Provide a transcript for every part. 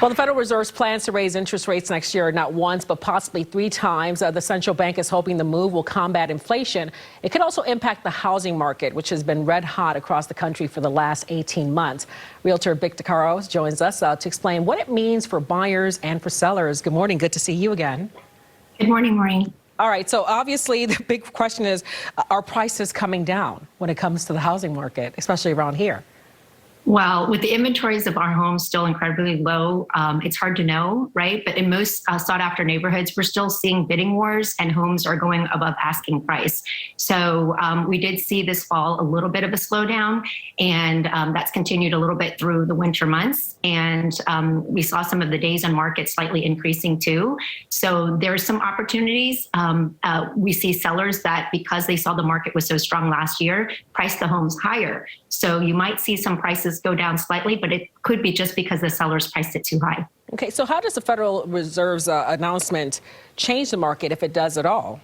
Well, the Federal Reserve plans to raise interest rates next year, not once, but possibly 3 times. The central bank is hoping the move will combat inflation. It could also impact the housing market, which has been red hot across the country for the last 18 months. Realtor DeCaro joins us to explain what it means for buyers and for sellers. Good morning. Good to see you again. Good morning, Maureen. All right. So obviously, the big question is, are prices coming down when it comes to the housing market, especially around here? Well, with the inventories of our homes still incredibly low, it's hard to know, right? But in most sought-after neighborhoods, we're still seeing bidding wars and homes are going above asking price. So we did see this fall a little bit of a slowdown, and that's continued a little bit through the winter months. And we saw some of the days on market slightly increasing too. So there's some opportunities. We see sellers that, because they saw the market was so strong last year, priced the homes higher. So you might see some prices go down slightly, but it could be just because the sellers priced it too high. Okay, so how does the Federal Reserve's announcement change the market, if it does at all?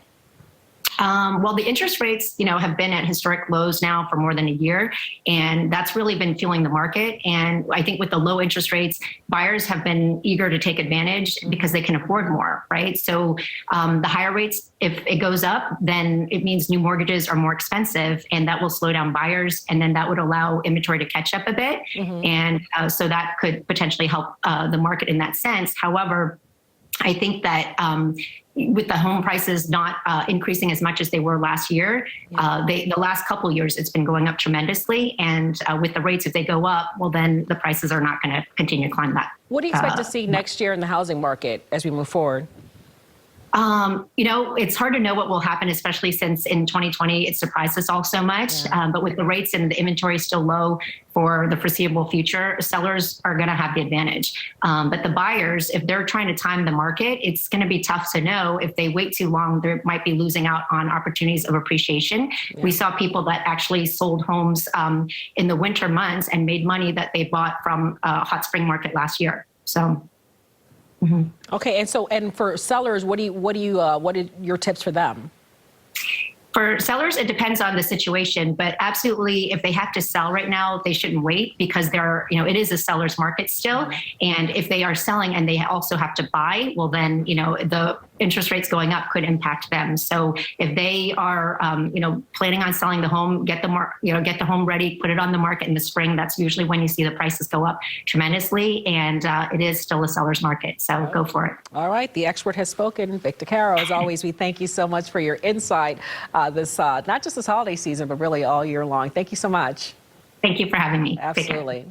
Well, the interest rates, have been at historic lows now for more than a year, and that's really been fueling the market. And I think with the low interest rates, buyers have been eager to take advantage because they can afford more, right? So the higher rates, if it goes up, then it means new mortgages are more expensive, and that will slow down buyers, and then that would allow inventory to catch up a bit. And so that could potentially help the market in that sense. However, I think that with the home prices not increasing as much as they were last year, the last couple of years, it's been going up tremendously. And with the rates, if they go up, well, then the prices are not going to continue to climb that. What do you expect to see next year in the housing market as we move forward? It's hard to know what will happen, especially since in 2020, it surprised us all so much. But with the rates and the inventory still low for the foreseeable future, sellers are going to have the advantage. But the buyers, if they're trying to time the market, it's going to be tough to know. If they wait too long, they might be losing out on opportunities of appreciation. We saw people that actually sold homes in the winter months and made money that they bought from a hot spring market last year. So. Okay, and for sellers, what are your tips for them? For sellers, it depends on the situation, but absolutely, if they have to sell right now, they shouldn't wait, because it is a seller's market still. And if they are selling and they also have to buy, well, then, the interest rates going up could impact them. So if they are, planning on selling the home, get the home ready, put it on the market in the spring. That's usually when you see the prices go up tremendously, and it is still a seller's market. So go for it. All right, the expert has spoken. DeCaro, as always, we thank you so much for your insight. This not just this holiday season, but really all year long. Thank you so much. Thank you for having me. Absolutely.